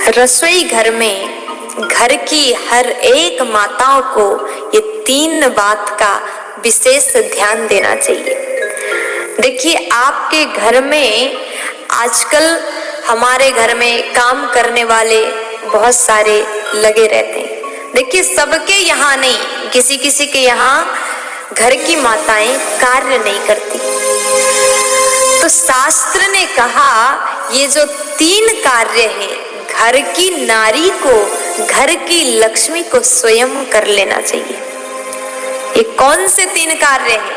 रसोई घर में घर की हर एक माताओं को ये 3 बात का विशेष ध्यान देना चाहिए। देखिए, आपके घर में आजकल हमारे घर में काम करने वाले बहुत सारे लगे रहते हैं। देखिए, सबके यहाँ नहीं, किसी किसी के यहाँ घर की माताएं कार्य नहीं करती। तो शास्त्र ने कहा ये जो 3 कार्य हैं, घर की नारी को, घर की लक्ष्मी को स्वयं कर लेना चाहिए। ये कौन से 3 कार्य हैं?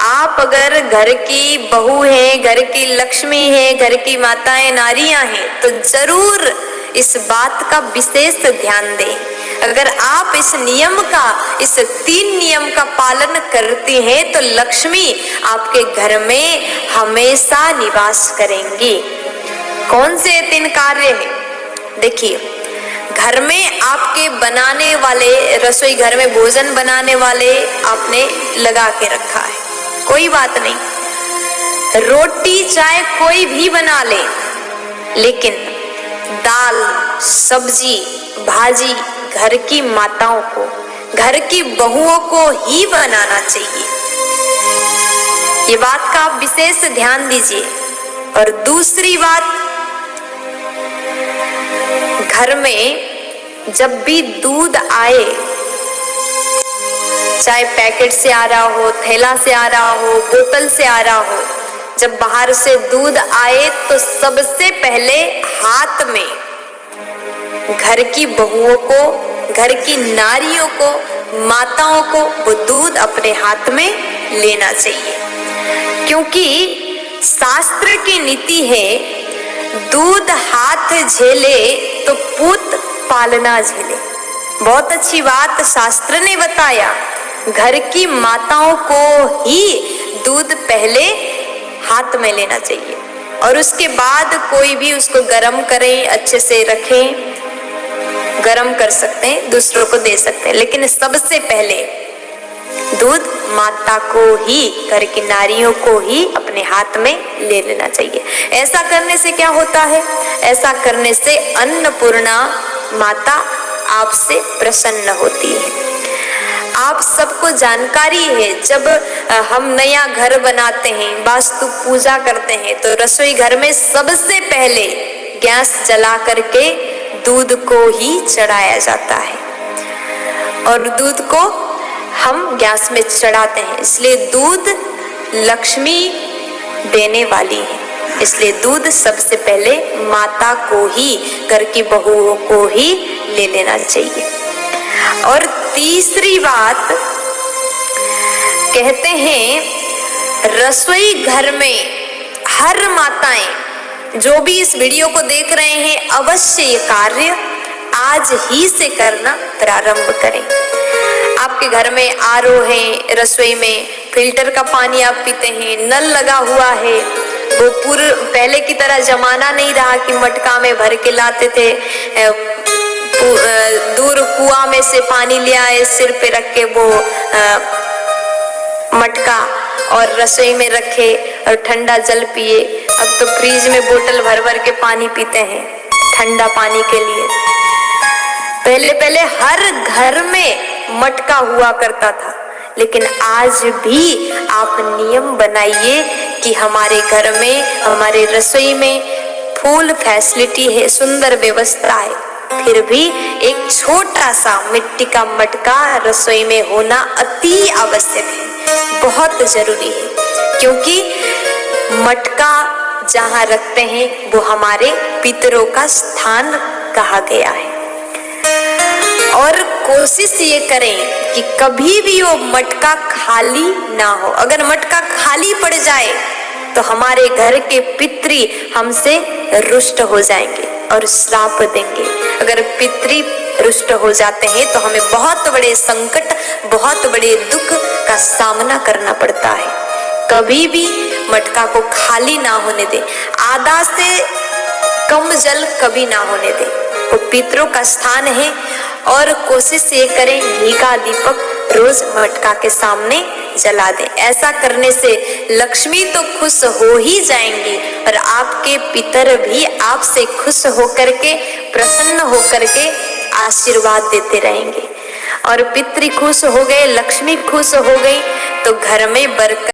आप अगर घर की बहू है, घर की लक्ष्मी है, घर की माताएं नारियां हैं, तो जरूर इस बात का विशेष ध्यान दें। अगर आप इस नियम का, इस 3 नियम का पालन करती हैं तो लक्ष्मी आपके घर में हमेशा निवास करेंगी। कौन से 3 कार्य हैं? देखिए, घर में आपके बनाने वाले, रसोई घर में भोजन बनाने वाले आपने लगा के रखा है, कोई बात नहीं, रोटी चाहे कोई भी बना ले, लेकिन दाल, सब्जी, भाजी घर की माताओं को, घर की बहुओं को ही बनाना चाहिए। ये बात का आप विशेष ध्यान दीजिए। और दूसरी बात, घर में जब भी दूध आए, चाहे पैकेट से आ रहा हो, थैला से आ रहा हो, बोतल से आ रहा हो, जब बाहर से दूध आए तो सबसे पहले हाथ में घर की बहुओं को, घर की नारियों को, माताओं को वो दूध अपने हाथ में लेना चाहिए। क्योंकि शास्त्र की नीति है, दूध हाथ झेले तो पूत पालना झेले। बहुत अच्छी बात शास्त्र ने बताया, घर की माताओं को ही दूध पहले हाथ में लेना चाहिए और उसके बाद कोई भी उसको गर्म करें, अच्छे से रखें, गर्म कर सकते हैं, दूसरों को दे सकते हैं, लेकिन सबसे पहले दूध माता को ही, घर की नारियों को ही अपने हाथ में ले लेना चाहिए। ऐसा करने से क्या होता है? ऐसा करने से अन्नपूर्णा माता आपसे प्रसन्न होती है। आप सबको जानकारी है, जब हम नया घर बनाते हैं, वास्तु पूजा करते हैं, तो रसोई घर में सबसे पहले गैस जला करके दूध को ही चढ़ाया जाता है और दूध को हम गैस में चढ़ाते हैं। इसलिए दूध लक्ष्मी देने वाली है, इसलिए दूध सबसे पहले माता को ही, घर की बहुओं को ही ले लेना चाहिए। और तीसरी बात, कहते हैं रसोई घर में हर माताएं, जो भी इस वीडियो को देख रहे हैं, अवश्य ये कार्य आज ही से करना प्रारंभ करें। आपके घर में आरओ है, रसोई में फिल्टर का पानी आप पीते हैं, नल लगा हुआ है, वो पहले की तरह जमाना नहीं रहा कि मटका में भर के लाते थे, दूर कुआं में से पानी ले आए, सिर पे रख के वो मटका और रसोई में रखे और ठंडा जल पिए। अब तो फ्रिज में बोतल भर भर के पानी पीते हैं ठंडा पानी के लिए। पहले हर घर में मटका हुआ करता था, लेकिन आज भी आप नियम बनाइए कि हमारे घर में, हमारे रसोई में फुल फैसिलिटी है, सुंदर व्यवस्था है, फिर भी एक छोटा सा मिट्टी का मटका रसोई में होना अति आवश्यक है, बहुत जरूरी है। क्योंकि मटका जहाँ रखते हैं वो हमारे पितरों का स्थान कहा गया है। और कोशिश ये करें कि कभी भी वो मटका खाली ना हो। अगर मटका खाली पड़ जाए तो हमारे घर के पितरी हमसे रुष्ट हो जाएंगे और श्राप देंगे। अगर पितरी रुष्ट हो जाते हैं तो हमें बहुत बड़े संकट, बहुत बड़े दुख का सामना करना पड़ता है। कभी भी मटका को खाली ना होने दें, आधा से कम जल कभी ना होने दें, वो पितरों का स्थान है। और कोशिश ये करें घी का दीपक रोज मटका के सामने जला दें। ऐसा करने से लक्ष्मी तो खुश हो ही जाएंगी और आपके पितर भी आपसे खुश होकर के प्रसन्न होकर के आशीर्वाद देते रहेंगे। और पितृ खुश हो गए, लक्ष्मी खुश हो गई तो घर में बरकत